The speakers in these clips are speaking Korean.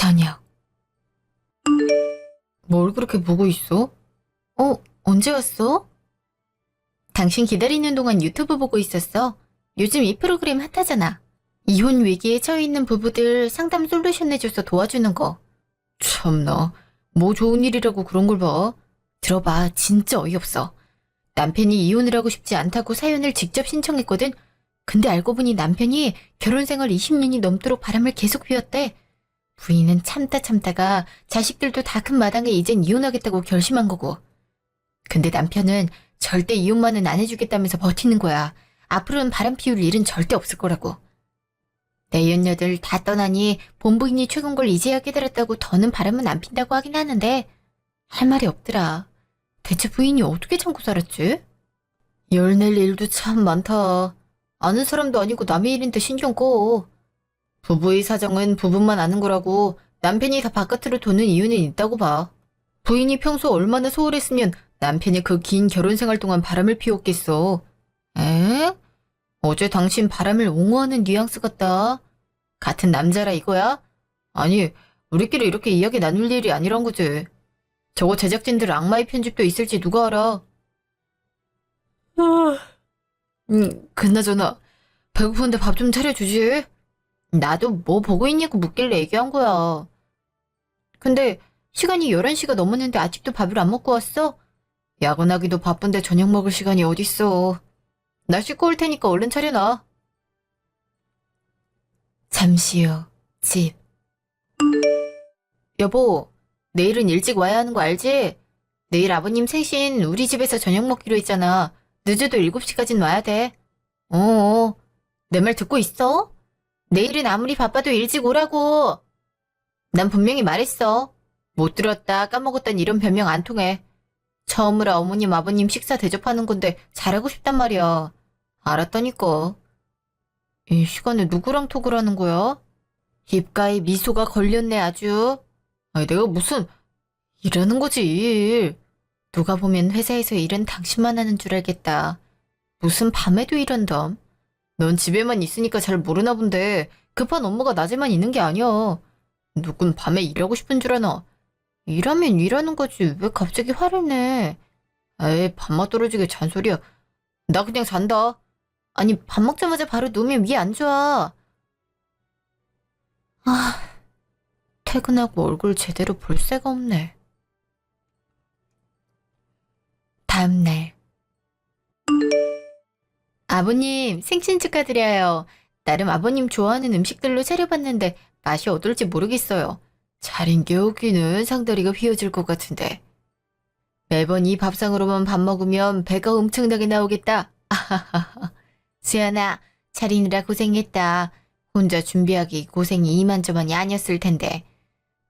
저녁. 뭘 그렇게 보고 있어? 언제 왔어? 당신 기다리는 동안 유튜브 보고 있었어. 요즘 이 프로그램 핫하잖아. 이혼 위기에 처해 있는 부부들 상담 솔루션 해줘서 도와주는 거. 참나, 뭐 좋은 일이라고 그런 걸 봐. 들어봐, 진짜 어이없어. 남편이 이혼을 하고 싶지 않다고 사연을 직접 신청했거든. 근데 알고 보니 남편이 결혼 생활 20년이 넘도록 바람을 계속 피웠대. 부인은 참다가 자식들도 다 큰 마당에 이젠 이혼하겠다고 결심한 거고. 근데 남편은 절대 이혼만은 안 해주겠다면서 버티는 거야. 앞으로는 바람 피울 일은 절대 없을 거라고. 내연녀들 다 떠나니 본부인이 최근 걸 이제야 깨달았다고 더는 바람은 안 핀다고 하긴 하는데 할 말이 없더라. 대체 부인이 어떻게 참고 살았지? 열낼 일도 참 많다. 아는 사람도 아니고 남의 일인데 신경 꺼. 부부의 사정은 부부만 아는 거라고. 남편이 다 바깥으로 도는 이유는 있다고 봐. 부인이 평소 얼마나 소홀했으면 남편이 그 긴 결혼 생활 동안 바람을 피웠겠어. 에? 어제 당신 바람을 옹호하는 뉘앙스 같다. 같은 남자라 이거야? 아니, 우리끼리 이렇게 이야기 나눌 일이 아니란 거지. 저거 제작진들 악마의 편집도 있을지 누가 알아. 그나저나 배고픈데 밥 좀 차려주지. 나도 뭐 보고 있냐고 묻길래 얘기한 거야. 근데 시간이 11시가 넘었는데 아직도 밥을 안 먹고 왔어? 야근하기도 바쁜데 저녁 먹을 시간이 어딨어. 나 씻고 올 테니까 얼른 차려놔. 잠시 후 집. 여보, 내일은 일찍 와야 하는 거 알지? 내일 아버님 생신 우리 집에서 저녁 먹기로 했잖아. 늦어도 7시까진 와야 돼. 어어, 내 말 듣고 있어? 내일은 아무리 바빠도 일찍 오라고. 난 분명히 말했어. 못 들었다, 까먹었단 이런 변명 안 통해. 처음으로 어머님, 아버님 식사 대접하는 건데 잘하고 싶단 말이야. 알았다니까. 이 시간에 누구랑 톡을 하는 거야? 입가에 미소가 걸렸네 아주. 아니 내가 무슨 일하는 거지 일. 누가 보면 회사에서 일은 당신만 하는 줄 알겠다. 무슨 밤에도 일한담. 넌 집에만 있으니까 잘 모르나 본데 급한 업무가 낮에만 있는 게 아니야. 누군 밤에 일하고 싶은 줄 아나. 일하면 일하는 거지 왜 갑자기 화를 내. 에이 밥맛 떨어지게 잔소리야. 나 그냥 잔다. 아니 밥 먹자마자 바로 누우면 위 안 좋아. 아, 퇴근하고 얼굴 제대로 볼 새가 없네. 다음날. 아버님 생신 축하드려요. 나름 아버님 좋아하는 음식들로 차려봤는데 맛이 어떨지 모르겠어요. 차린 게 없기는 상다리가 휘어질 것 같은데. 매번 이 밥상으로만 밥 먹으면 배가 엄청나게 나오겠다. 아하하하. 수연아, 차리느라 고생했다. 혼자 준비하기 고생이 이만저만이 아니었을 텐데.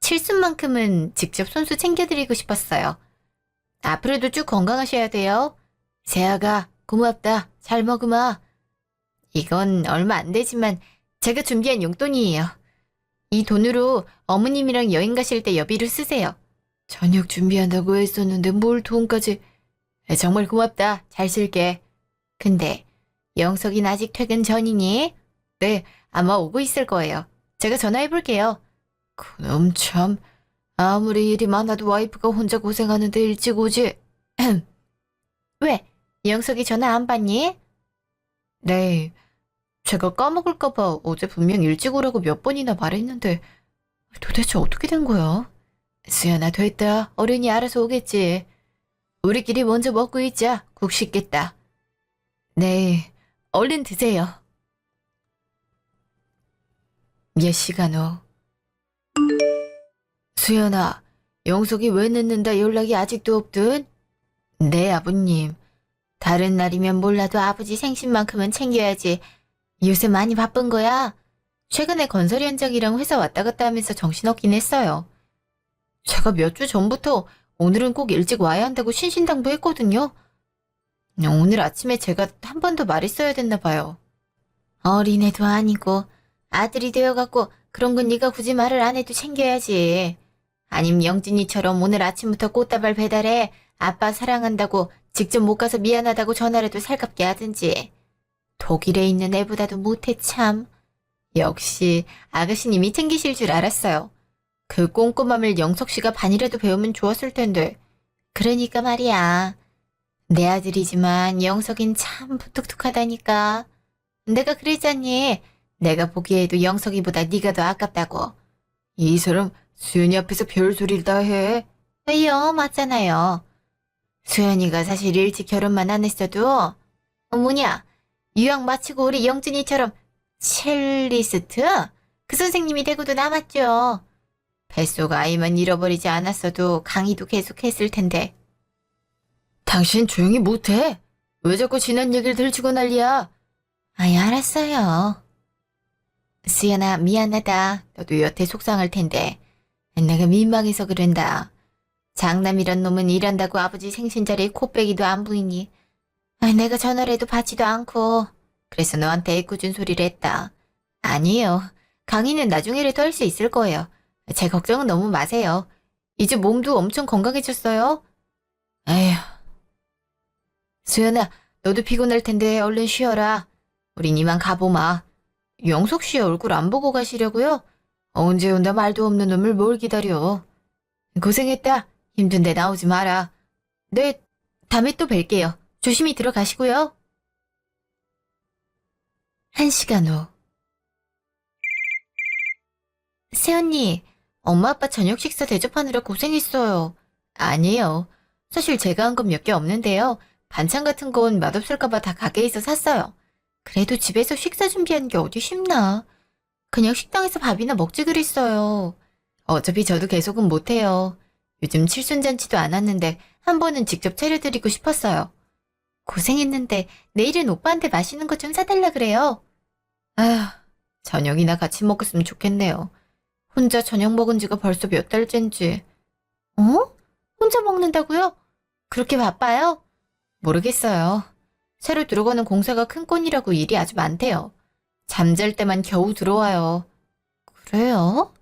칠순만큼은 직접 손수 챙겨드리고 싶었어요. 앞으로도 쭉 건강하셔야 돼요. 세아가 고맙다. 잘 먹으마. 이건 얼마 안 되지만 제가 준비한 용돈이에요. 이 돈으로 어머님이랑 여행 가실 때 여비로 쓰세요. 저녁 준비한다고 했었는데 뭘 돈까지. 정말 고맙다. 잘 쓸게. 근데 영석이는 아직 퇴근 전이니? 네, 아마 오고 있을 거예요. 제가 전화해볼게요. 그놈 참. 아무리 일이 많아도 와이프가 혼자 고생하는데 일찍 오지. 왜? 영석이 전화 안 받니? 네. 제가 까먹을까봐 어제 분명 일찍 오라고 몇 번이나 말했는데 도대체 어떻게 된 거야? 수연아 됐다. 어른이 알아서 오겠지. 우리끼리 먼저 먹고 있자. 국 식겠다. 네. 얼른 드세요. 몇 시간 후. 수연아, 영석이 왜 늦는다 연락이 아직도 없든? 네, 아버님. 다른 날이면 몰라도 아버지 생신만큼은 챙겨야지. 요새 많이 바쁜 거야? 최근에 건설 현장이랑 회사 왔다 갔다 하면서 정신없긴 했어요. 제가 몇 주 전부터 오늘은 꼭 일찍 와야 한다고 신신당부했거든요. 오늘 아침에 제가 한 번 더 말했어야 됐나 봐요. 어린애도 아니고 아들이 되어갖고 그런 건 네가 굳이 말을 안 해도 챙겨야지. 아님 영진이처럼 오늘 아침부터 꽃다발 배달해 아빠 사랑한다고 직접 못 가서 미안하다고 전화라도 살갑게 하든지. 독일에 있는 애보다도 못해 참. 역시 아가씨님이 챙기실 줄 알았어요. 그 꼼꼼함을 영석 씨가 반이라도 배우면 좋았을 텐데. 그러니까 말이야. 내 아들이지만 영석인 참 무뚝뚝하다니까. 내가 그랬잖니. 내가 보기에도 영석이보다 네가 더 아깝다고. 이 사람 수연이 앞에서 별소리를 다 해. 왜요? 맞잖아요. 수연이가 사실 일찍 결혼만 안 했어도 뭐냐 유학 마치고 우리 영진이처럼 첼리스트? 그 선생님이 되고도 남았죠. 뱃속 아이만 잃어버리지 않았어도 강의도 계속했을 텐데. 당신 조용히 못해? 왜 자꾸 지난 얘기를 들추고 난리야? 아이 알았어요. 수연아 미안하다. 너도 여태 속상할 텐데. 내가 민망해서 그런다. 장남이란 놈은 일한다고 아버지 생신자리에 코빼기도 안 보이니. 내가 전화를 해도 받지도 않고. 그래서 너한테 애꿎은 소리를 했다. 아니에요. 강의는 나중에라도 할 수 있을 거예요. 제 걱정은 너무 마세요. 이제 몸도 엄청 건강해졌어요. 에휴. 수연아, 너도 피곤할 텐데 얼른 쉬어라. 우린 이만 가보마. 영석 씨 얼굴 안 보고 가시려고요? 언제 온다 말도 없는 놈을 뭘 기다려. 고생했다. 힘든데 나오지 마라. 네, 다음에 또 뵐게요. 조심히 들어가시고요. 1시간 후. 새언니, 엄마 아빠 저녁 식사 대접하느라 고생했어요. 아니에요. 사실 제가 한 건 몇 개 없는데요. 반찬 같은 건 맛없을까봐 다 가게에서 샀어요. 그래도 집에서 식사 준비하는 게 어디 쉽나. 그냥 식당에서 밥이나 먹지 그랬어요. 어차피 저도 계속은 못해요. 요즘 칠순잔치도 안 왔는데 한 번은 직접 차려드리고 싶었어요. 고생했는데 내일은 오빠한테 맛있는 거 좀 사달라 그래요. 아휴, 저녁이나 같이 먹었으면 좋겠네요. 혼자 저녁 먹은 지가 벌써 몇 달째인지. 어? 혼자 먹는다고요? 그렇게 바빠요? 모르겠어요. 새로 들어가는 공사가 큰 건이라고 일이 아주 많대요. 잠잘 때만 겨우 들어와요. 그래요?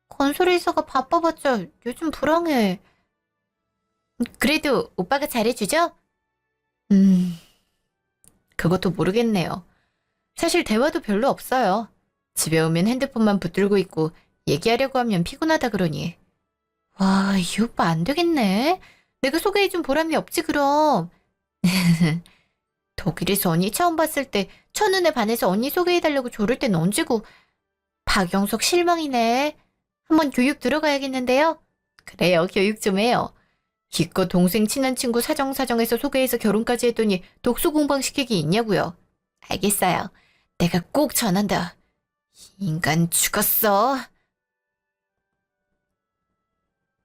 건설회사가 바빠봤자 요즘 불황해. 그래도 오빠가 잘해주죠? 그것도 모르겠네요. 사실 대화도 별로 없어요. 집에 오면 핸드폰만 붙들고 있고 얘기하려고 하면 피곤하다 그러니. 와, 이 오빠 안 되겠네. 내가 소개해준 보람이 없지 그럼. 독일에서 언니 처음 봤을 때 첫눈에 반해서 언니 소개해달라고 조를 땐 언제고. 박영석 실망이네. 한번 교육 들어가야겠는데요. 그래요, 교육 좀 해요. 기껏 동생 친한 친구 사정사정해서 소개해서 결혼까지 했더니 독서 공방시키기 있냐고요. 알겠어요. 내가 꼭 전한다. 인간 죽었어.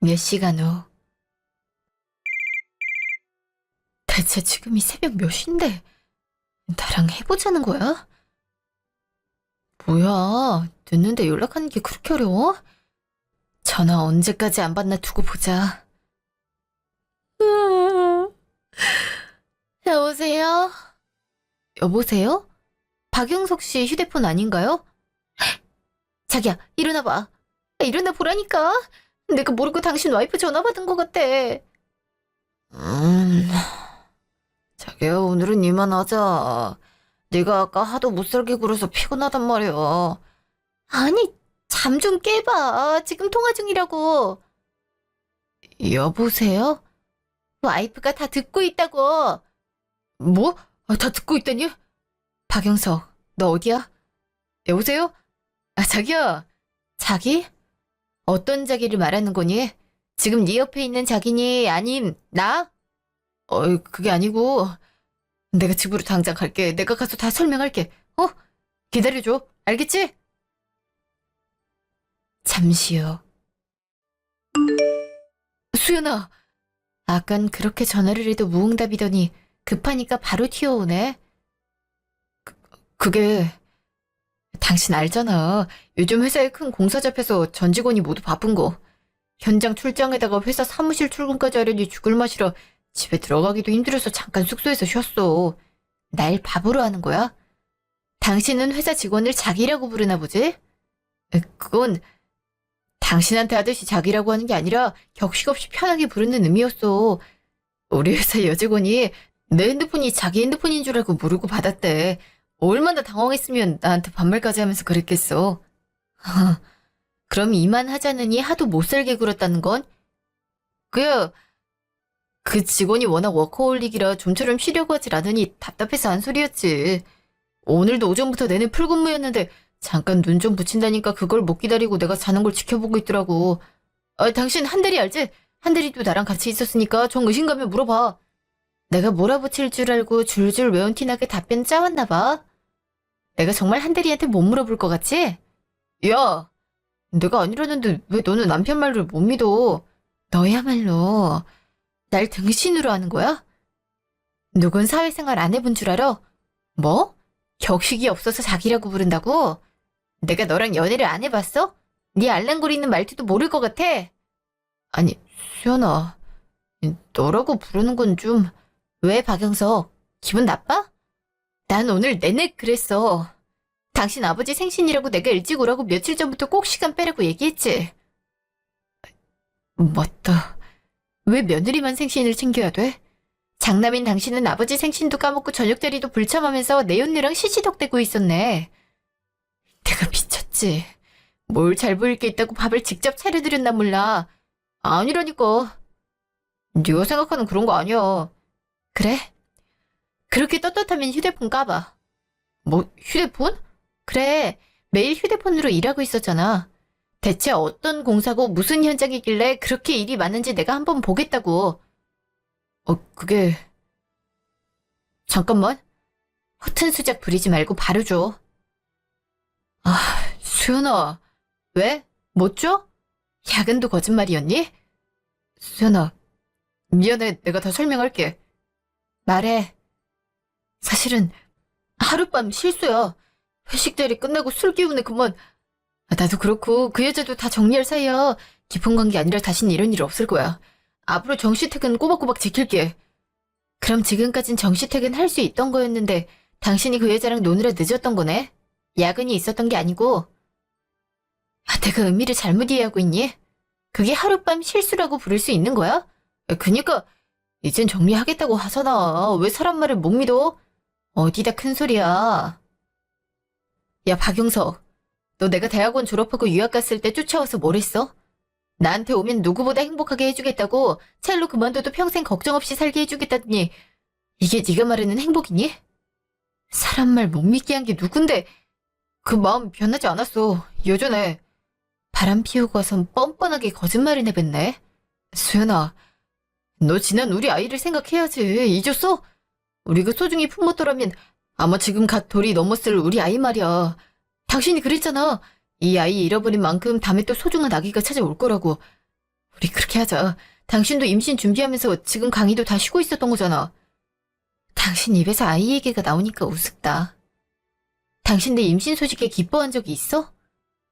몇 시간 후. 대체 지금이 새벽 몇 시인데 나랑 해보자는 거야? 뭐야, 늦는데 연락하는 게 그렇게 어려워? 전화 언제까지 안 받나 두고 보자. 여보세요? 여보세요? 박영석 씨 휴대폰 아닌가요? 자기야, 일어나봐. 일어나 보라니까. 내가 모르고 당신 와이프 전화 받은 것 같아. 자기야, 오늘은 이만하자. 네가 아까 하도 못살게 굴어서 피곤하단 말이야. 아니, 잠 좀 깨봐. 지금 통화 중이라고. 여보세요? 와이프가 다 듣고 있다고. 뭐? 다 듣고 있다니? 박영석, 너 어디야? 여보세요? 자기야. 자기? 어떤 자기를 말하는 거니? 지금 네 옆에 있는 자기니? 아님 나? 그게 아니고 내가 집으로 당장 갈게. 내가 가서 다 설명할게. 기다려줘. 알겠지? 잠시요. 수연아. 아깐 그렇게 전화를 해도 무응답이더니 급하니까 바로 튀어오네. 그게 당신 알잖아. 요즘 회사에 큰 공사 잡혀서 전 직원이 모두 바쁜 거. 현장 출장에다가 회사 사무실 출근까지 하려니 죽을 맛이라 집에 들어가기도 힘들어서 잠깐 숙소에서 쉬었어. 날 바보로 하는 거야? 당신은 회사 직원을 자기라고 부르나 보지? 그건 당신한테 하듯이 자기라고 하는 게 아니라 격식 없이 편하게 부르는 의미였어. 우리 회사 여직원이 내 핸드폰이 자기 핸드폰인 줄 알고 모르고 받았대. 얼마나 당황했으면 나한테 반말까지 하면서 그랬겠어. 그럼 이만하자느니 하도 못살게 굴었다는 건? 그 직원이 워낙 워커홀릭이라 좀처럼 쉬려고 하질 않으니 답답해서 한 소리였지. 오늘도 오전부터 내내 풀근무였는데 잠깐 눈 좀 붙인다니까 그걸 못 기다리고 내가 자는 걸 지켜보고 있더라고. 당신 한대리 알지? 한대리도 나랑 같이 있었으니까 정 의심 가면 물어봐. 내가 몰아붙일 줄 알고 줄줄 외운 티나게 답변 짜왔나 봐. 내가 정말 한대리한테 못 물어볼 것 같지? 야, 내가 아니라는데 왜 너는 남편 말을 못 믿어? 너야말로 날 등신으로 하는 거야? 누군 사회생활 안 해본 줄 알아? 뭐? 격식이 없어서 자기라고 부른다고? 내가 너랑 연애를 안 해봤어? 네 알랑거리는 말투도 모를 것 같아? 아니, 수연아, 너라고 부르는 건 좀... 왜 박영석? 기분 나빠? 난 오늘 내내 그랬어. 당신 아버지 생신이라고 내가 일찍 오라고 며칠 전부터 꼭 시간 빼라고 얘기했지. 맞다. 왜 며느리만 생신을 챙겨야 돼? 장남인 당신은 아버지 생신도 까먹고 저녁자리도 불참하면서 내 언니랑 시시덕대고 있었네. 내가 미쳤지. 뭘 잘 보일 게 있다고 밥을 직접 차려드렸나 몰라. 아니라니까. 네가 생각하는 그런 거 아니야. 그래? 그렇게 떳떳하면 휴대폰 까봐. 뭐, 휴대폰? 그래, 매일 휴대폰으로 일하고 있었잖아. 대체 어떤 공사고 무슨 현장이길래 그렇게 일이 많은지 내가 한번 보겠다고. 그게... 잠깐만. 허튼 수작 부리지 말고 바로 줘. 수연아. 왜? 못 줘? 야근도 거짓말이었니? 수연아, 미안해. 내가 다 설명할게. 말해. 사실은 하룻밤 실수야. 회식 자리 끝나고 술 기운에 그만. 나도 그렇고 그 여자도 다 정리할 사이야. 깊은 관계 아니라 다신 이런 일 없을 거야. 앞으로 정시퇴근 꼬박꼬박 지킬게. 그럼 지금까진 정시퇴근 할 수 있던 거였는데 당신이 그 여자랑 노느라 늦었던 거네? 야근이 있었던 게 아니고. 내가 의미를 잘못 이해하고 있니? 그게 하룻밤 실수라고 부를 수 있는 거야? 그니까 이젠 정리하겠다고 하잖아. 왜 사람 말을 못 믿어? 어디다 큰 소리야. 야, 박용석. 너 내가 대학원 졸업하고 유학 갔을 때 쫓아와서 뭘 했어? 나한테 오면 누구보다 행복하게 해주겠다고, 첼로 그만둬도 평생 걱정 없이 살게 해주겠다더니 이게 네가 말하는 행복이니? 사람 말 못 믿게 한 게 누군데? 그 마음 변하지 않았어. 여전해. 바람 피우고 와선 뻔뻔하게 거짓말을 내뱉네. 수연아, 너 지난 우리 아이를 생각해야지. 잊었어? 우리가 소중히 품었더라면 아마 지금 갓 돌이 넘었을 우리 아이 말이야. 당신이 그랬잖아. 이 아이 잃어버린 만큼 다음에 또 소중한 아기가 찾아올 거라고. 우리 그렇게 하자. 당신도 임신 준비하면서 지금 강의도 다 쉬고 있었던 거잖아. 당신 입에서 아이 얘기가 나오니까 우습다. 당신 내 임신 소식에 기뻐한 적이 있어?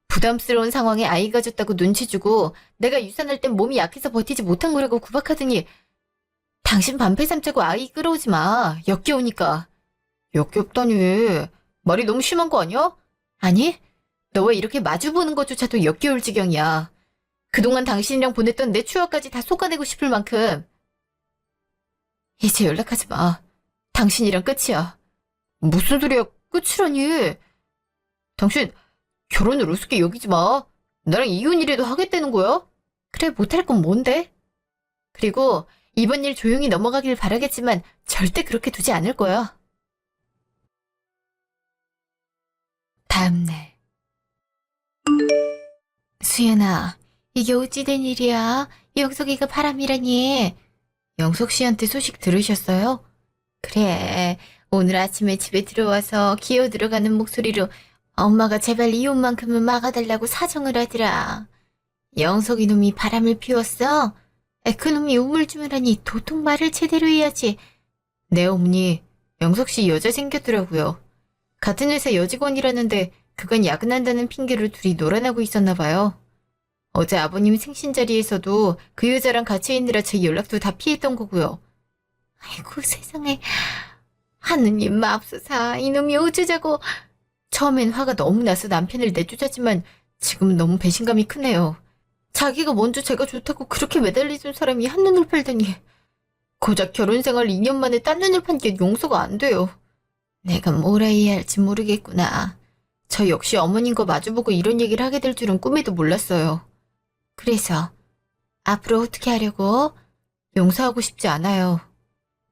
부담스러운 상황에 아이가 졌다고 눈치 주고 내가 유산할 땐 몸이 약해서 버티지 못한 거라고 구박하더니 당신 반패 삼자고 아이 끌어오지 마. 역겨우니까. 역겹다니. 말이 너무 심한 거 아니야? 아니, 너와 이렇게 마주보는 것조차도 역겨울 지경이야. 그동안 당신이랑 보냈던 내 추억까지 다 쏟아내고 싶을 만큼. 이제 연락하지 마. 당신이랑 끝이야. 무슨 소리야, 끝이라니. 당신 결혼을 우습게 여기지 마. 나랑 이혼이라도 하겠다는 거야? 그래, 못할 건 뭔데? 그리고 이번 일 조용히 넘어가길 바라겠지만 절대 그렇게 두지 않을 거야. 다음날. 수연아, 이게 어찌 된 일이야? 영석이가 바람이라니. 영석 씨한테 소식 들으셨어요? 그래, 오늘 아침에 집에 들어와서 기어 들어가는 목소리로 엄마가 제발 이혼만큼은 막아달라고 사정을 하더라. 영석이 놈이 바람을 피웠어? 그놈이 우물쭈물 하니 도통 말을 제대로 해야지. 네, 어머니, 영석 씨 여자 생겼더라고요. 같은 회사 여직원이라는데 그건 야근한다는 핑계로 둘이 놀아나고 있었나 봐요. 어제 아버님 생신 자리에서도 그 여자랑 같이 있느라 제 연락도 다 피했던 거고요. 아이고 세상에. 하느님 맙소사, 이놈이 어쩌자고. 처음엔 화가 너무 나서 남편을 내쫓았지만 지금은 너무 배신감이 크네요. 자기가 먼저 제가 좋다고 그렇게 매달리던 사람이 한눈을 팔더니 고작 결혼 생활 2년 만에 딴 눈을 판 게 용서가 안 돼요. 내가 뭘 해야 할지 모르겠구나. 저 역시 어머님과 마주보고 이런 얘기를 하게 될 줄은 꿈에도 몰랐어요. 그래서 앞으로 어떻게 하려고? 용서하고 싶지 않아요.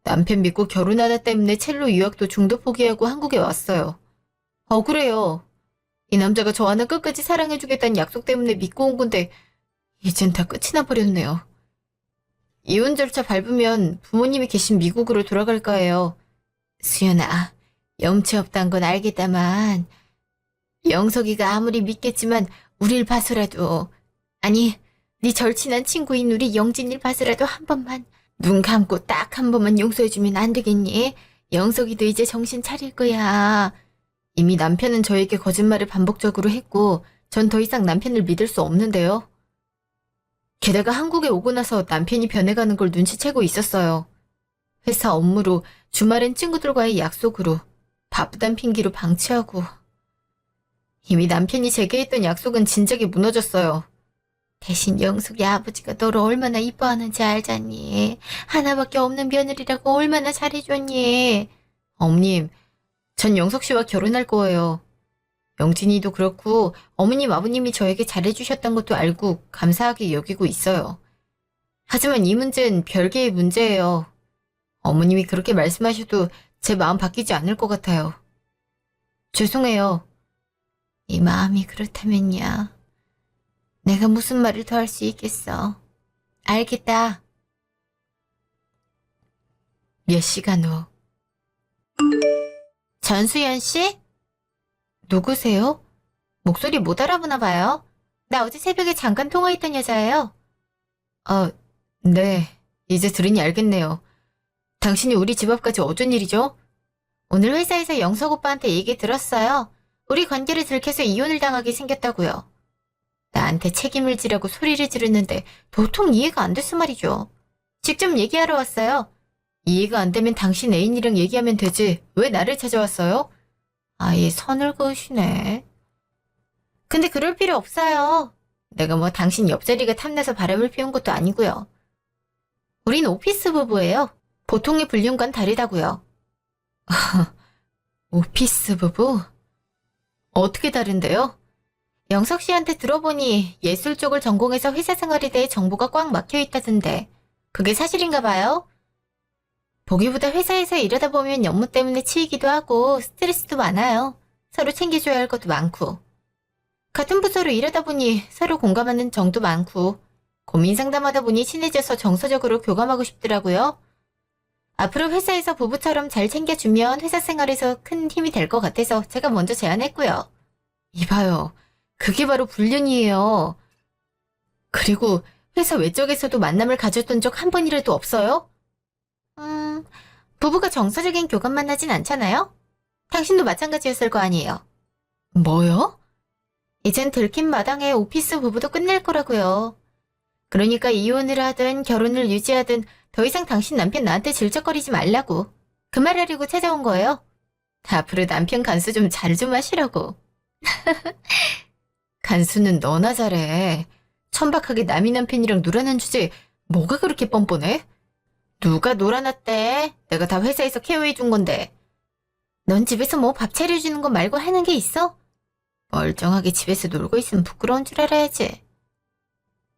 남편 믿고 결혼하다 때문에 첼로 유학도 중도 포기하고 한국에 왔어요. 억울해요. 이 남자가 저 하나 끝까지 사랑해주겠다는 약속 때문에 믿고 온 건데 이젠 다 끝이 나버렸네요. 이혼 절차 밟으면 부모님이 계신 미국으로 돌아갈까 해요. 수연아, 염치 없단 건 알겠다만 영석이가 아무리 믿겠지만 우릴 봐서라도 아니 네 절친한 친구인 우리 영진이를 봐서라도 한 번만 눈 감고 딱 한 번만 용서해주면 안 되겠니? 영석이도 이제 정신 차릴 거야. 이미 남편은 저에게 거짓말을 반복적으로 했고 전 더 이상 남편을 믿을 수 없는데요. 게다가 한국에 오고 나서 남편이 변해가는 걸 눈치채고 있었어요. 회사 업무로 주말엔 친구들과의 약속으로 바쁘단 핑계로 방치하고 이미 남편이 제게 했던 약속은 진작에 무너졌어요. 대신 영숙이 아버지가 너를 얼마나 이뻐하는지 알잖니. 하나밖에 없는 며느리라고 얼마나 잘해줬니. 어머님, 전 영석 씨와 결혼할 거예요. 영진이도 그렇고 어머님 아버님이 저에게 잘해주셨던 것도 알고 감사하게 여기고 있어요. 하지만 이 문제는 별개의 문제예요. 어머님이 그렇게 말씀하셔도 제 마음 바뀌지 않을 것 같아요. 죄송해요. 이 마음이 그렇다면야. 내가 무슨 말을 더 할 수 있겠어. 알겠다. 몇 시간 후. 전수연 씨? 누구세요? 목소리 못 알아보나 봐요. 나 어제 새벽에 잠깐 통화했던 여자예요. 네. 이제 들으니 알겠네요. 당신이 우리 집 앞까지 어쩐 일이죠? 오늘 회사에서 영석 오빠한테 얘기 들었어요. 우리 관계를 들켜서 이혼을 당하게 생겼다고요. 나한테 책임을 지라고 소리를 지르는데 도통 이해가 안 됐어 말이죠. 직접 얘기하러 왔어요. 이해가 안 되면 당신 애인이랑 얘기하면 되지. 왜 나를 찾아왔어요? 아예 선을 그으시네. 근데 그럴 필요 없어요. 내가 뭐 당신 옆자리가 탐나서 바람을 피운 것도 아니고요. 우린 오피스 부부예요. 보통의 불륜과는 다르다고요. 오피스 부부? 어떻게 다른데요? 영석 씨한테 들어보니 예술 쪽을 전공해서 회사 생활에 대해 정보가 꽉 막혀 있다던데 그게 사실인가 봐요? 보기보다 회사에서 일하다 보면 업무 때문에 치이기도 하고 스트레스도 많아요. 서로 챙겨줘야 할 것도 많고. 같은 부서로 일하다 보니 서로 공감하는 정도 많고 고민 상담하다 보니 친해져서 정서적으로 교감하고 싶더라고요. 앞으로 회사에서 부부처럼 잘 챙겨주면 회사 생활에서 큰 힘이 될 것 같아서 제가 먼저 제안했고요. 이봐요. 그게 바로 불륜이에요. 그리고 회사 외적에서도 만남을 가졌던 적 한 번이라도 없어요? 부부가 정서적인 교감만 하진 않잖아요? 당신도 마찬가지였을 거 아니에요. 뭐요? 이젠 들킨 마당에 오피스 부부도 끝낼 거라고요. 그러니까 이혼을 하든 결혼을 유지하든 더 이상 당신 남편 나한테 질척거리지 말라고. 그 말하려고 찾아온 거예요. 앞으로 남편 간수 좀 잘 좀 하시라고. 간수는 너나 잘해. 천박하게 남이 남편이랑 놀아난 주제에 뭐가 그렇게 뻔뻔해? 누가 놀아놨대? 내가 다 회사에서 케어해준 건데. 넌 집에서 뭐 밥 차려주는 거 말고 하는 게 있어? 멀쩡하게 집에서 놀고 있으면 부끄러운 줄 알아야지.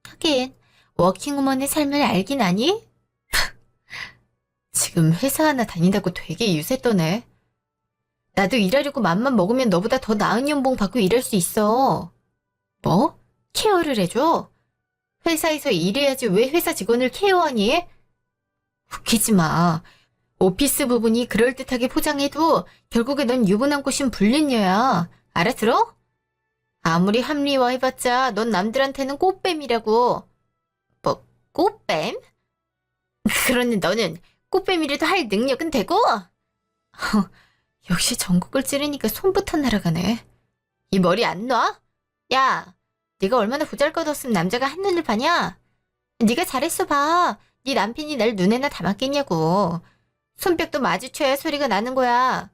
하긴 워킹우먼의 삶을 알긴 아니? 지금 회사 하나 다닌다고 되게 유세 떠네. 나도 일하려고 맘만 먹으면 너보다 더 나은 연봉 받고 일할 수 있어. 뭐? 케어를 해줘? 회사에서 일해야지 왜 회사 직원을 케어하니? 웃기지 마. 오피스 부분이 그럴듯하게 포장해도 결국에 넌 유부남 꼬신 불륜녀야. 알아들어? 아무리 합리화해봤자 넌 남들한테는 꽃뱀이라고. 뭐 꽃뱀? 그러니 너는 꽃뱀이라도 할 능력은 되고? 역시 전국을 찌르니까 손부터 날아가네. 이 머리 안 놔? 야, 네가 얼마나 보잘것없으면 남자가 한눈을 파냐? 네가 잘했어 봐. 네 남편이 날 눈에나 담았겠냐고. 손뼉도 마주쳐야 소리가 나는 거야.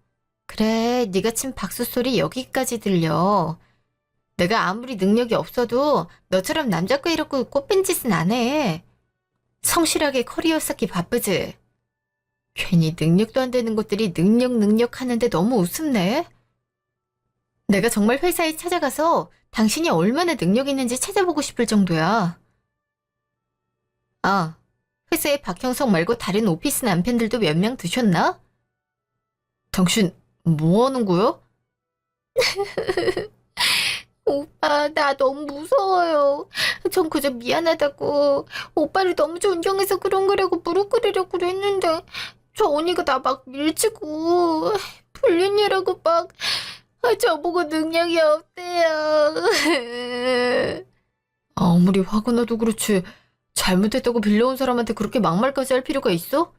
그래, 네가 친 박수 소리 여기까지 들려. 내가 아무리 능력이 없어도 너처럼 남자 거 이렇고 꽃뺀 짓은 안 해. 성실하게 커리어 쌓기 바쁘지. 괜히 능력도 안 되는 것들이 능력 하는데 너무 우습네. 내가 정말 회사에 찾아가서 당신이 얼마나 능력 있는지 찾아보고 싶을 정도야. 아, 회사에 박형석 말고 다른 오피스 남편들도 몇 명 드셨나? 당신 뭐 하는 거야? 오빠, 나 너무 무서워요. 전 그저 미안하다고. 오빠를 너무 존경해서 그런 거라고 무릎 꿇으려고 그랬는데, 저 언니가 나 막 밀치고, 불륜이라고 막, 저보고 능력이 없대요. 아무리 화가 나도 그렇지. 잘못했다고 빌려온 사람한테 그렇게 막말까지 할 필요가 있어?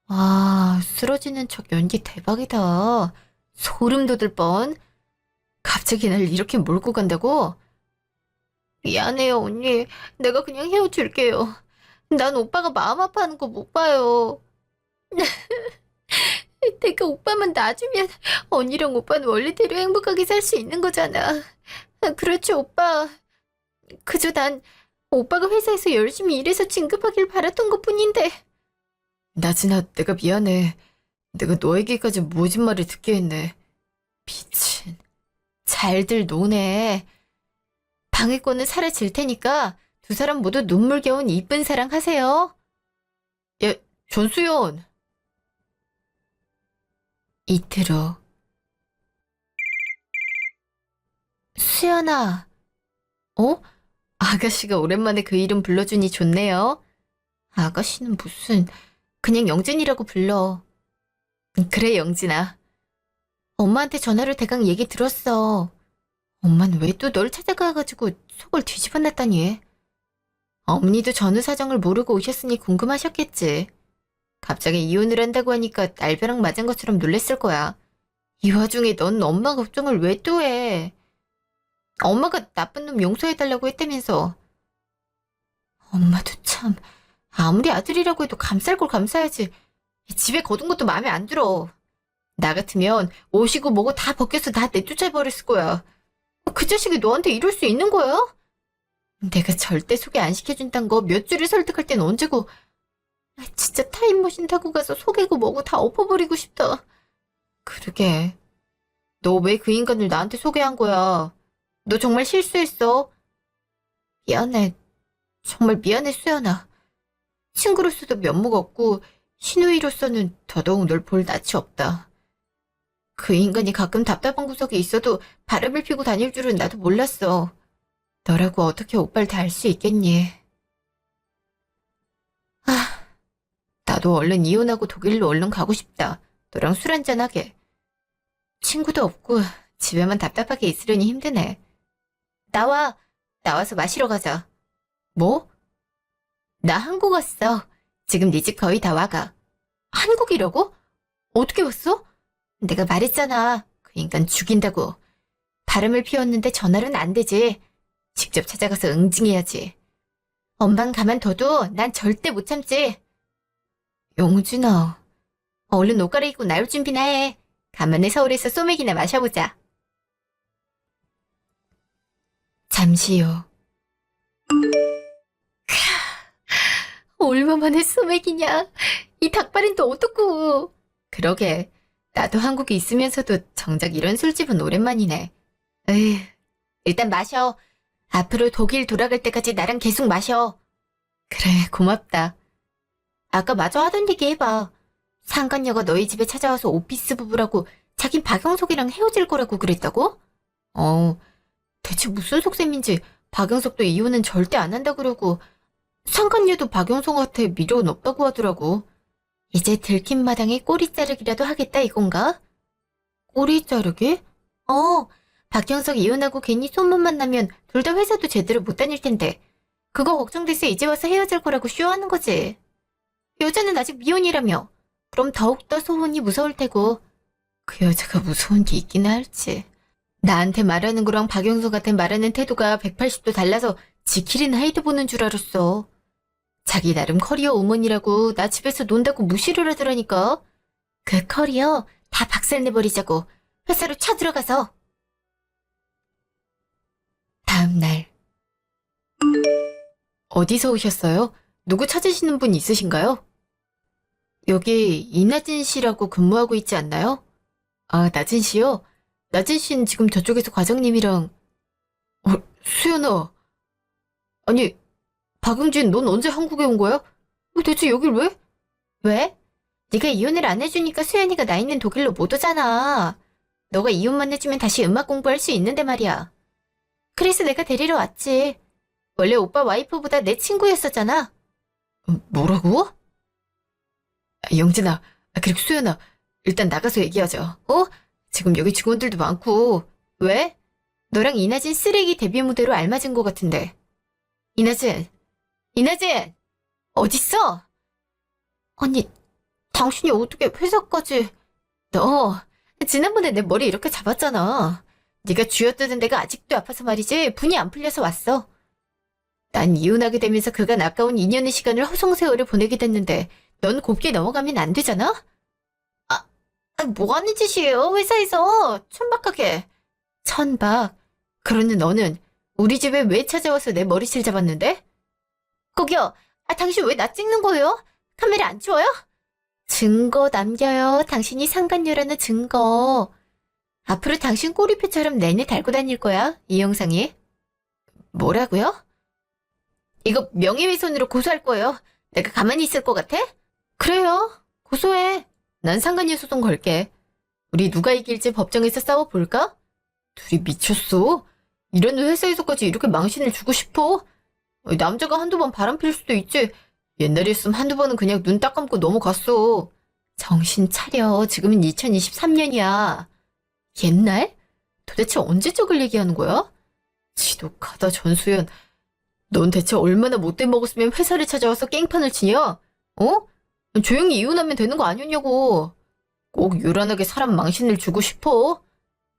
아, 쓰러지는 척 연기 대박이다. 소름 돋을 뻔. 갑자기 날 이렇게 몰고 간다고? 미안해요, 언니. 내가 그냥 헤어질게요. 난 오빠가 마음 아파하는 거 못 봐요. 내가 오빠만 놔주면 언니랑 오빠는 원래대로 행복하게 살 수 있는 거잖아. 그렇지, 오빠. 그저 난 오빠가 회사에서 열심히 일해서 진급하길 바랐던 것뿐인데. 나진아, 내가 미안해. 내가 너에게까지 모진 말을 듣게 했네. 미친. 잘들 노네. 방해권은 사라질 테니까 두 사람 모두 눈물겨운 이쁜 사랑 하세요. 야, 전수연. 이틀 후. 수연아. 어? 아가씨가 오랜만에 그 이름 불러주니 좋네요. 아가씨는 무슨, 그냥 영진이라고 불러. 그래, 영진아. 엄마한테 전화로 대강 얘기 들었어. 엄마는 왜 또 널 찾아가가지고 속을 뒤집어 놨다니. 어머니도 전후 사정을 모르고 오셨으니 궁금하셨겠지. 갑자기 이혼을 한다고 하니까 날벼락 맞은 것처럼 놀랬을 거야. 이 와중에 넌 엄마 걱정을 왜 또 해? 엄마가 나쁜 놈 용서해달라고 했다면서. 엄마도 참, 아무리 아들이라고 해도 감쌀 걸 감싸야지. 집에 거둔 것도 마음에 안 들어. 나 같으면 옷이고 뭐고 다 벗겨서 다 내쫓아버렸을 거야. 그 자식이 너한테 이럴 수 있는 거야? 내가 절대 소개 안 시켜준단 거 몇 줄을 설득할 땐 언제고. 진짜 타임머신 타고 가서 소개고 뭐고 다 엎어버리고 싶다. 그러게. 너 왜 그 인간을 나한테 소개한 거야? 너 정말 실수했어. 미안해. 정말 미안해, 수연아. 친구로서도 면목 없고 시누이로서는 더더욱 널 볼 낯이 없다. 그 인간이 가끔 답답한 구석에 있어도 바람을 피고 다닐 줄은 나도 몰랐어. 너라고 어떻게 오빠를 다 알 수 있겠니? 아, 나도 얼른 이혼하고 독일로 얼른 가고 싶다. 너랑 술 한잔하게. 친구도 없고 집에만 답답하게 있으려니 힘드네. 나와. 나와서 마시러 가자. 뭐? 나 한국 왔어. 지금 네 집 거의 다 와가. 한국이라고? 어떻게 왔어? 내가 말했잖아. 그 인간 죽인다고. 바람을 피웠는데 전화는 안 되지. 직접 찾아가서 응징해야지. 엄만 가만둬도 난 절대 못 참지. 용진아, 얼른 옷 갈아입고 나올 준비나 해. 간만에 서울에서 소맥이나 마셔보자. 잠시 후. 얼마만에 소맥이냐. 이 닭발은 또 어떻고. 그러게. 나도 한국에 있으면서도 정작 이런 술집은 오랜만이네. 에휴, 일단 마셔. 앞으로 독일 돌아갈 때까지 나랑 계속 마셔. 그래, 고맙다. 아까 마저 하던 얘기 해봐. 상간녀가 너희 집에 찾아와서 오피스 부부라고 자긴 박영석이랑 헤어질 거라고 그랬다고? 대체 무슨 속셈인지 박영석도 이혼은 절대 안 한다 그러고 상간녀도 박영석한테 미련 없다고 하더라고. 이제 들킨 마당에 꼬리 자르기라도 하겠다 이건가? 꼬리 자르기? 박형석 이혼하고 괜히 소문만 나면 둘 다 회사도 제대로 못 다닐 텐데 그거 걱정돼서 이제 와서 헤어질 거라고 쇼하는 거지. 여자는 아직 미혼이라며. 그럼 더욱더 소문이 무서울 테고. 그 여자가 무서운 게 있긴 할지. 나한테 말하는 거랑 박영석한테 말하는 태도가 180도 달라서 지킬이나 하이드 보는 줄 알았어. 자기 나름 커리어 우먼이라고 나 집에서 논다고 무시를 하더라니까. 그 커리어 다 박살내버리자고 회사로 쳐들어가서. 다음 날. 어디서 오셨어요? 누구 찾으시는 분 있으신가요? 여기 이나진 씨라고 근무하고 있지 않나요? 아, 나진 씨요? 나진 씨는 지금 저쪽에서 과장님이랑 수연아. 아니, 박용진, 넌 언제 한국에 온 거야? 대체 여길 왜? 왜? 네가 이혼을 안 해주니까 수연이가 나 있는 독일로 못 오잖아. 너가 이혼만 해주면 다시 음악 공부할 수 있는데 말이야. 그래서 내가 데리러 왔지. 원래 오빠 와이프보다 내 친구였었잖아. 뭐라고? 영진아, 그리고 수연아, 일단 나가서 얘기하자. 지금 여기 직원들도 많고. 왜? 너랑 이나진 쓰레기 데뷔 무대로 알맞은 것 같은데. 이나진! 어딨어? 아니, 당신이 어떻게 회사까지... 너 지난번에 내 머리 이렇게 잡았잖아. 네가 쥐어뜯은 데가 아직도 아파서 말이지 분이 안 풀려서 왔어. 난 이혼하게 되면서 그간 아까운 2년의 시간을 허송세월을 보내게 됐는데 넌 곱게 넘어가면 안 되잖아? 뭐 하는 짓이에요, 회사에서. 천박하게. 천박? 그러는 너는 우리 집에 왜 찾아와서 내 머리실 잡았는데? 거기요. 당신 왜 나 찍는 거예요? 카메라 안 치워요? 증거 남겨요. 당신이 상간녀라는 증거. 앞으로 당신 꼬리표처럼 내내 달고 다닐 거야, 이 영상이. 뭐라고요? 이거 명예훼손으로 고소할 거예요. 내가 가만히 있을 것 같아? 그래요. 고소해. 난 상간녀 소송 걸게. 우리 누가 이길지 법정에서 싸워볼까? 둘이 미쳤어? 이런 회사에서까지 이렇게 망신을 주고 싶어? 남자가 한두 번 바람 필 수도 있지. 옛날이었으면 한두 번은 그냥 눈 딱 감고 넘어갔어. 정신 차려. 지금은 2023년이야. 옛날? 도대체 언제 쪽을 얘기하는 거야? 지독하다, 전수연. 넌 대체 얼마나 못돼 먹었으면 회사를 찾아와서 깽판을 치냐? 조용히 이혼하면 되는 거 아니었냐고. 꼭 요란하게 사람 망신을 주고 싶어?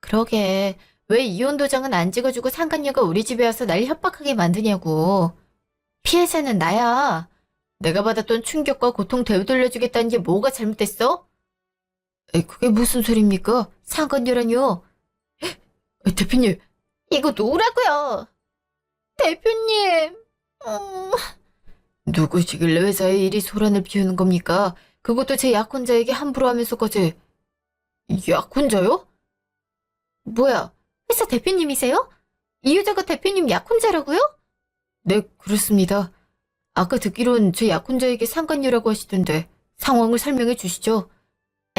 그러게. 왜 이혼 도장은 안 찍어주고 상간녀가 우리 집에 와서 날 협박하게 만드냐고. 피해자는 나야. 내가 받았던 충격과 고통 되돌려주겠다는 게 뭐가 잘못됐어? 그게 무슨 소리입니까? 상간녀라뇨. 대표님. 이거 놓으라고요. 대표님. 누구시길래 회사에 이리 소란을 피우는 겁니까? 그것도 제 약혼자에게 함부로 하면서까지. 약혼자요? 뭐야, 회사 대표님이세요? 이 여자가 대표님 약혼자라고요? 네, 그렇습니다. 아까 듣기론 제 약혼자에게 상간녀라고 하시던데 상황을 설명해 주시죠.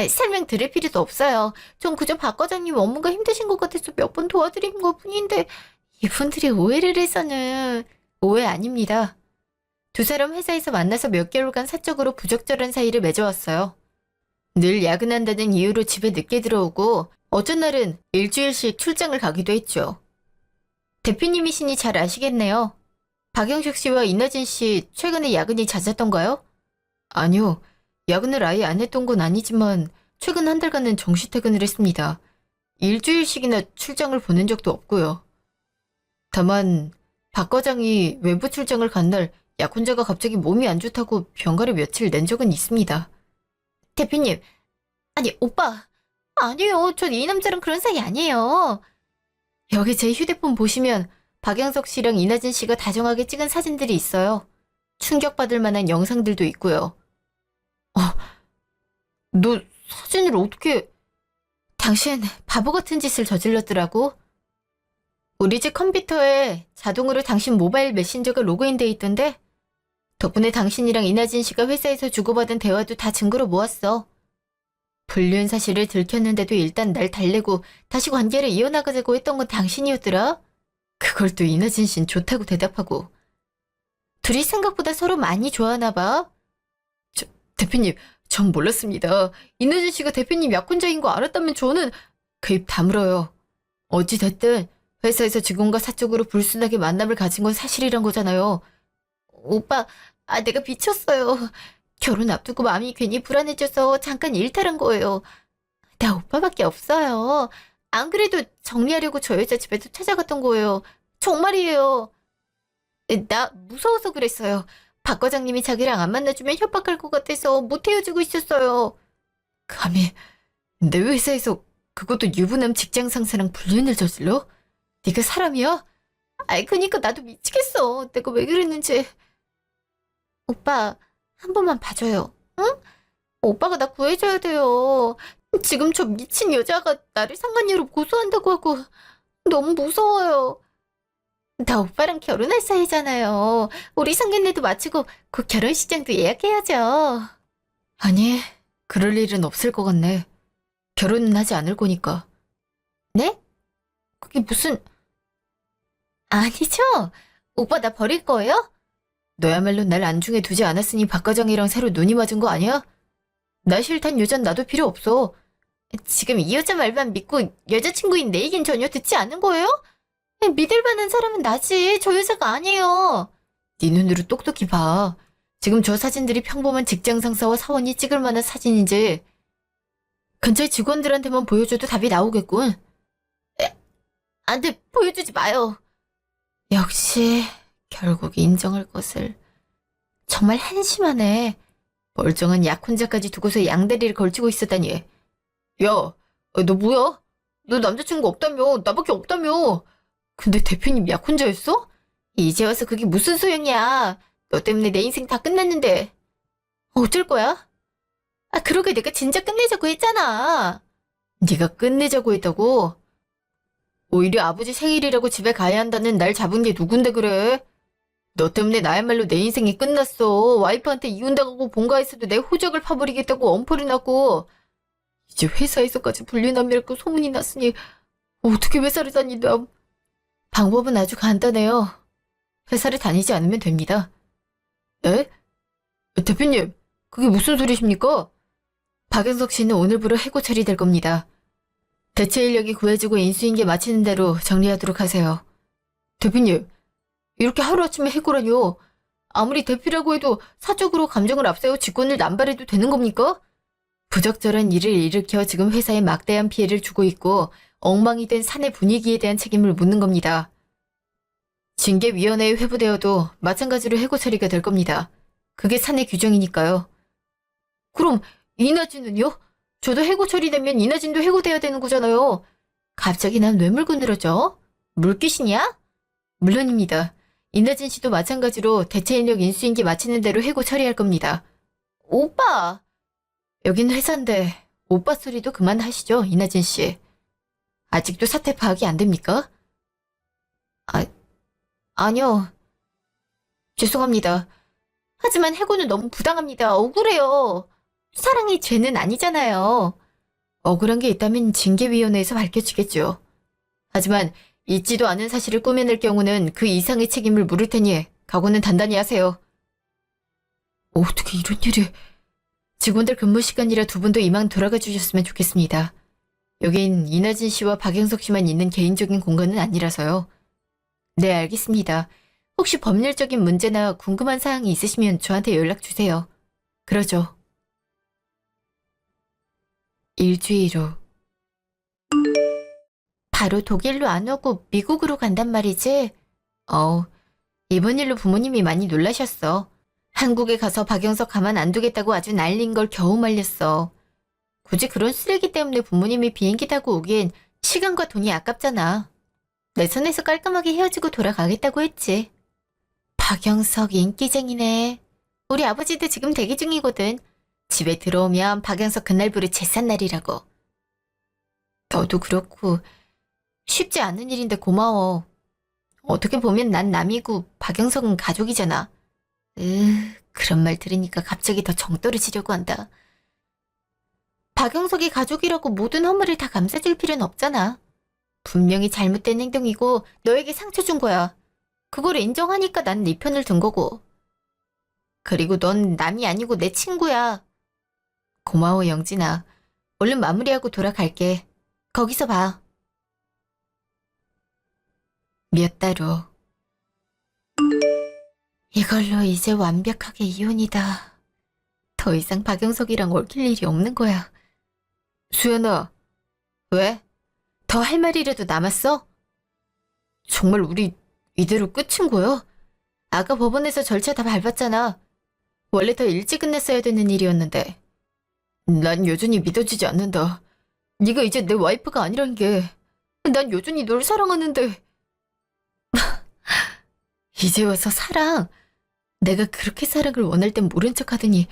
설명 드릴 필요도 없어요. 전 그저 박 과장님 업무가 힘드신 것 같아서 몇 번 도와드린 것 뿐인데 이분들이 오해를 해서는. 오해 아닙니다. 두 사람 회사에서 만나서 몇 개월간 사적으로 부적절한 사이를 맺어왔어요. 늘 야근한다는 이유로 집에 늦게 들어오고 어쩐 날은 일주일씩 출장을 가기도 했죠. 대표님이시니 잘 아시겠네요. 박영식 씨와 이나진 씨 최근에 야근이 잦았던가요? 아니요. 야근을 아예 안 했던 건 아니지만 최근 한 달간은 정시 퇴근을 했습니다. 일주일씩이나 출장을 보낸 적도 없고요. 다만 박 과장이 외부 출장을 간 날 약혼자가 갑자기 몸이 안 좋다고 병가를 며칠 낸 적은 있습니다. 대표님, 아니 오빠. 아니요, 전 이 남자랑 그런 사이 아니에요. 여기 제 휴대폰 보시면 박영석 씨랑 이나진 씨가 다정하게 찍은 사진들이 있어요. 충격받을 만한 영상들도 있고요. 너 사진을 어떻게... 당신 바보 같은 짓을 저질렀더라고. 우리 집 컴퓨터에 자동으로 당신 모바일 메신저가 로그인돼 있던데 덕분에 당신이랑 이나진 씨가 회사에서 주고받은 대화도 다 증거로 모았어. 불륜 사실을 들켰는데도 일단 날 달래고 다시 관계를 이어나가자고 했던 건 당신이었더라. 그걸 또 이나진 씨는 좋다고 대답하고. 둘이 생각보다 서로 많이 좋아하나 봐. 대표님, 전 몰랐습니다. 이나진 씨가 대표님 약혼자인 거 알았다면 저는... 그 입 다물어요. 어찌됐든 회사에서 직원과 사적으로 불순하게 만남을 가진 건 사실이란 거잖아요. 오빠, 내가 미쳤어요. 결혼 앞두고 마음이 괜히 불안해져서 잠깐 일탈한 거예요. 나 오빠밖에 없어요. 안 그래도 정리하려고 저 여자 집에도 찾아갔던 거예요. 정말이에요. 나 무서워서 그랬어요. 박 과장님이 자기랑 안 만나주면 협박할 것 같아서 못 헤어지고 있었어요. 감히 내 회사에서 그것도 유부남 직장 상사랑 불륜을 저질러? 네가 사람이야? 그니까 나도 미치겠어. 내가 왜 그랬는지. 오빠, 한 번만 봐줘요. 응? 오빠가 나 구해줘야 돼요. 지금 저 미친 여자가 나를 상간녀로 고소한다고 하고 너무 무서워요. 나 오빠랑 결혼할 사이잖아요. 우리 상견례도 마치고 곧 결혼식장도 예약해야죠. 아니, 그럴 일은 없을 것 같네. 결혼은 하지 않을 거니까. 네? 그게 무슨... 아니죠? 오빠 나 버릴 거예요? 너야말로 날 안중에 두지 않았으니 박과장이랑 새로 눈이 맞은 거 아니야? 나 싫단 여잔 나도 필요 없어. 지금 이 여자 말만 믿고 여자친구인 내 얘긴 전혀 듣지 않는 거예요? 믿을 만한 사람은 나지. 저 여자가 아니에요. 네 눈으로 똑똑히 봐. 지금 저 사진들이 평범한 직장 상사와 사원이 찍을 만한 사진인지 근처 직원들한테만 보여줘도 답이 나오겠군. 안 돼, 보여주지 마요. 역시 결국 인정할 것을. 정말 한심하네. 멀쩡한 약혼자까지 두고서 양다리를 걸치고 있었다니. 야, 너 뭐야? 너 남자친구 없다며? 나밖에 없다며? 근데 대표님 약혼자였어? 이제 와서 그게 무슨 소용이야. 너 때문에 내 인생 다 끝났는데. 어쩔 거야? 아, 그러게 내가 진짜 끝내자고 했잖아. 네가 끝내자고 했다고? 오히려 아버지 생일이라고 집에 가야 한다는 날 잡은 게 누군데 그래? 너 때문에 나야말로 내 인생이 끝났어. 와이프한테 이혼당하고 본가에서도 내 호적을 파버리겠다고 엄포를 놨고 이제 회사에서까지 불륜남이라고 소문이 났으니 어떻게 회사를 다니나. 방법은 아주 간단해요. 회사를 다니지 않으면 됩니다. 에? 대표님, 그게 무슨 소리십니까? 박영석 씨는 오늘부로 해고 처리될 겁니다. 대체 인력이 구해지고 인수인계 마치는 대로 정리하도록 하세요. 대표님, 이렇게 하루아침에 해고라뇨. 아무리 대표라고 해도 사적으로 감정을 앞세워 직권을 남발해도 되는 겁니까? 부적절한 일을 일으켜 지금 회사에 막대한 피해를 주고 있고 엉망이 된 사내 분위기에 대한 책임을 묻는 겁니다. 징계위원회에 회부되어도 마찬가지로 해고 처리가 될 겁니다. 그게 사내 규정이니까요. 그럼 이나진은요? 저도 해고 처리되면 이나진도 해고돼야 되는 거잖아요. 갑자기 난 왜 물고 늘어져? 물귀신이야? 물론입니다. 이나진 씨도 마찬가지로 대체 인력 인수인계 마치는 대로 해고 처리할 겁니다. 오빠! 여긴 회사인데 오빠 소리도 그만하시죠, 이나진 씨. 아직도 사태 파악이 안 됩니까? 아니요. 죄송합니다. 하지만 해고는 너무 부당합니다. 억울해요. 사랑이 죄는 아니잖아요. 억울한 게 있다면 징계위원회에서 밝혀지겠죠. 하지만 있지도 않은 사실을 꾸며낼 경우는 그 이상의 책임을 물을 테니 각오는 단단히 하세요. 어떻게 이런 일이... 직원들 근무 시간이라 두 분도 이만 돌아가 주셨으면 좋겠습니다. 여긴 이나진 씨와 박영석 씨만 있는 개인적인 공간은 아니라서요. 네, 알겠습니다. 혹시 법률적인 문제나 궁금한 사항이 있으시면 저한테 연락 주세요. 그러죠. 일주일 후. 바로 독일로 안 오고 미국으로 간단 말이지? 이번 일로 부모님이 많이 놀라셨어. 한국에 가서 박영석 가만 안 두겠다고 아주 날린 걸 겨우 말렸어. 굳이 그런 쓰레기 때문에 부모님이 비행기 타고 오기엔 시간과 돈이 아깝잖아. 내 손에서 깔끔하게 헤어지고 돌아가겠다고 했지. 박영석 인기쟁이네. 우리 아버지도 지금 대기 중이거든. 집에 들어오면 박영석 그날부로 제삿날이라고. 너도 그렇고 쉽지 않은 일인데 고마워. 어떻게 보면 난 남이고 박영석은 가족이잖아. 그런 말 들으니까 갑자기 더 정 떨어지려고 한다. 박영석이 가족이라고 모든 허물을 다 감싸줄 필요는 없잖아. 분명히 잘못된 행동이고 너에게 상처 준 거야. 그걸 인정하니까 난 네 편을 든 거고. 그리고 넌 남이 아니고 내 친구야. 고마워, 영진아. 얼른 마무리하고 돌아갈게. 거기서 봐. 몇 달 후. 이걸로 이제 완벽하게 이혼이다. 더 이상 박영석이랑 얽힐 일이 없는 거야. 수연아, 왜? 더 할 말이라도 남았어? 정말 우리 이대로 끝인 거야? 아까 법원에서 절차 다 밟았잖아. 원래 더 일찍 끝냈어야 되는 일이었는데. 난 여전히 믿어지지 않는다. 네가 이제 내 와이프가 아니란 게. 난 여전히 널 사랑하는데. 이제 와서 사랑. 내가 그렇게 사랑을 원할 땐 모른 척 하더니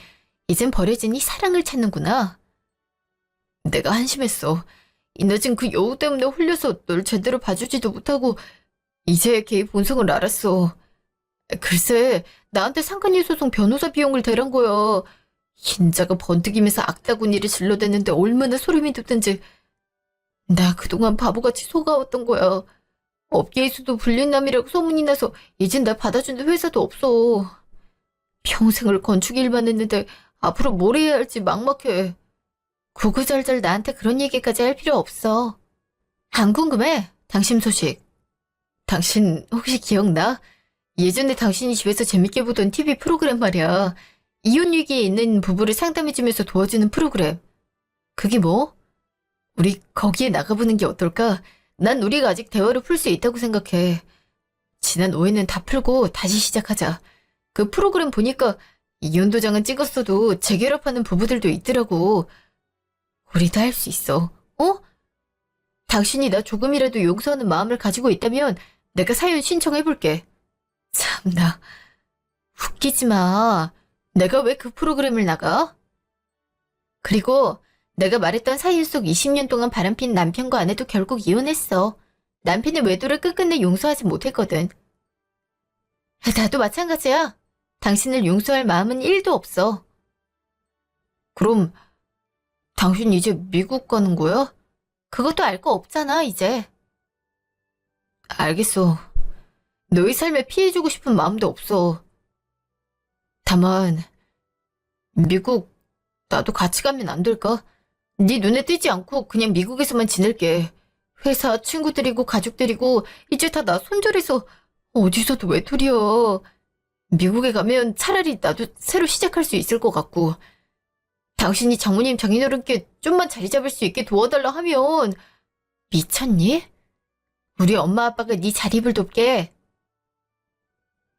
이젠 버려진 이 사랑을 찾는구나. 내가 한심했어. 이 늦은 그 여우 때문에 홀려서 널 제대로 봐주지도 못하고 이제 걔의 본성을 알았어. 글쎄, 나한테 상간녀 소송 변호사 비용을 대란 거야. 흰자가 번뜩이면서 악다구니를 질러댔는데 얼마나 소름이 돋던지. 나 그동안 바보같이 속아왔던 거야. 업계에서도 불륜남이라고 소문이 나서 이젠 날 받아주는 회사도 없어. 평생을 건축 일만 했는데 앞으로 뭘 해야 할지 막막해. 구구절절 나한테 그런 얘기까지 할 필요 없어. 안 궁금해, 당신 소식. 당신 혹시 기억나? 예전에 당신이 집에서 재밌게 보던 TV 프로그램 말이야. 이혼 위기에 있는 부부를 상담해주면서 도와주는 프로그램. 그게 뭐? 우리 거기에 나가보는 게 어떨까? 난 우리가 아직 대화를 풀 수 있다고 생각해. 지난 오해는 다 풀고 다시 시작하자. 그 프로그램 보니까 이혼 도장은 찍었어도 재결합하는 부부들도 있더라고. 우리도 할 수 있어. 어? 당신이 나 조금이라도 용서하는 마음을 가지고 있다면 내가 사연 신청해볼게. 참나. 웃기지 마. 내가 왜 그 프로그램을 나가? 그리고 내가 말했던 사연 속 20년 동안 바람핀 남편과 아내도 결국 이혼했어. 남편의 외도를 끝끝내 용서하지 못했거든. 나도 마찬가지야. 당신을 용서할 마음은 1도 없어. 그럼 당신 이제 미국 가는 거야? 그것도 알 거 없잖아, 이제. 알겠어. 너의 삶에 피해주고 싶은 마음도 없어. 다만 미국 나도 같이 가면 안 될까? 네 눈에 띄지 않고 그냥 미국에서만 지낼게. 회사 친구들이고 가족들이고 이제 다 나 손절해서 어디서도 외톨이야. 미국에 가면 차라리 나도 새로 시작할 수 있을 것 같고. 당신이 장모님 장인어른께 좀만 자리 잡을 수 있게 도와달라 하면. 미쳤니? 우리 엄마 아빠가 네 자립을 돕게.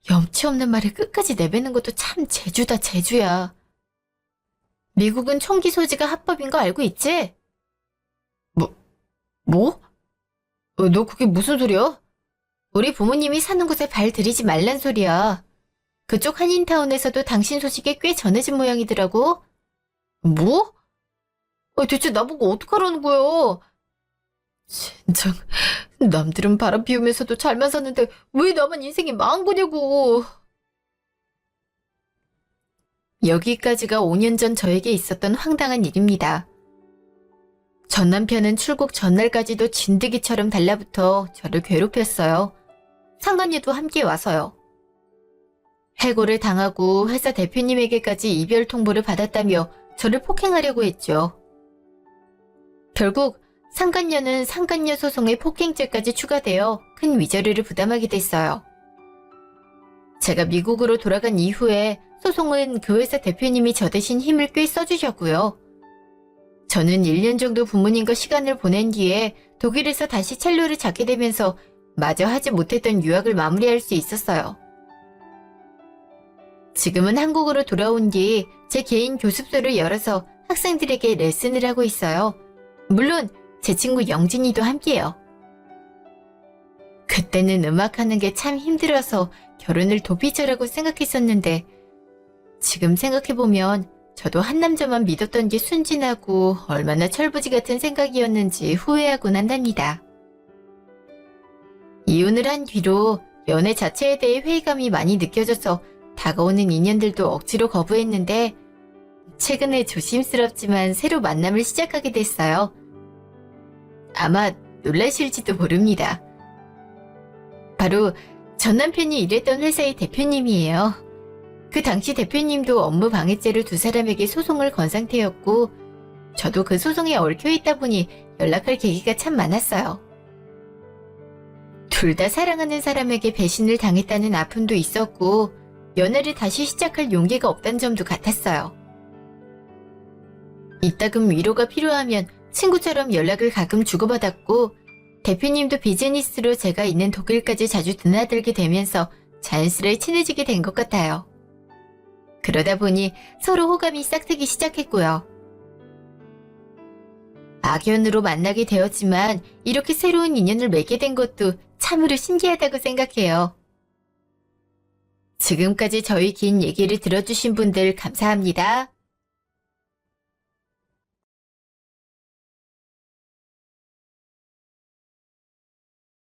염치 없는 말을 끝까지 내뱉는 것도 참 재주다, 재주야. 미국은 총기 소지가 합법인 거 알고 있지? 뭐? 너 그게 무슨 소리야? 우리 부모님이 사는 곳에 발 들이지 말란 소리야. 그쪽 한인타운에서도 당신 소식이 꽤 전해진 모양이더라고. 뭐? 대체 나보고 어떡하라는 거야? 젠장, 남들은 바람 피우면서도 잘만 사는데 왜 나만 인생이 망한 거냐고. 여기까지가 5년 전 저에게 있었던 황당한 일입니다. 전 남편은 출국 전날까지도 진드기처럼 달라붙어 저를 괴롭혔어요. 상간녀도 함께 와서요. 해고를 당하고 회사 대표님에게까지 이별 통보를 받았다며 저를 폭행하려고 했죠. 결국 상간녀는 상간녀 소송에 폭행죄까지 추가되어 큰 위자료를 부담하게 됐어요. 제가 미국으로 돌아간 이후에 소송은 그 회사 대표님이 저 대신 힘을 꽤 써주셨고요. 저는 1년 정도 부모님과 시간을 보낸 뒤에 독일에서 다시 첼로를 잡게 되면서 마저 하지 못했던 유학을 마무리할 수 있었어요. 지금은 한국으로 돌아온 뒤 제 개인 교습소를 열어서 학생들에게 레슨을 하고 있어요. 물론 제 친구 영진이도 함께요. 그때는 음악하는 게 참 힘들어서 결혼을 도피처라고 생각했었는데 지금 생각해보면 저도 한 남자만 믿었던 게 순진하고 얼마나 철부지 같은 생각이었는지 후회하곤 한답니다. 이혼을 한 뒤로 연애 자체에 대해 회의감이 많이 느껴져서 다가오는 인연들도 억지로 거부했는데 최근에 조심스럽지만 새로 만남을 시작하게 됐어요. 아마 놀라실지도 모릅니다. 바로 전 남편이 일했던 회사의 대표님이에요. 그 당시 대표님도 업무 방해죄로 두 사람에게 소송을 건 상태였고 저도 그 소송에 얽혀있다 보니 연락할 계기가 참 많았어요. 둘 다 사랑하는 사람에게 배신을 당했다는 아픔도 있었고 연애를 다시 시작할 용기가 없다는 점도 같았어요. 이따금 위로가 필요하면 친구처럼 연락을 가끔 주고받았고 대표님도 비즈니스로 제가 있는 독일까지 자주 드나들게 되면서 자연스레 친해지게 된 것 같아요. 그러다 보니 서로 호감이 싹트기 시작했고요. 악연으로 만나게 되었지만 이렇게 새로운 인연을 맺게 된 것도 참으로 신기하다고 생각해요. 지금까지 저희 긴 얘기를 들어주신 분들 감사합니다.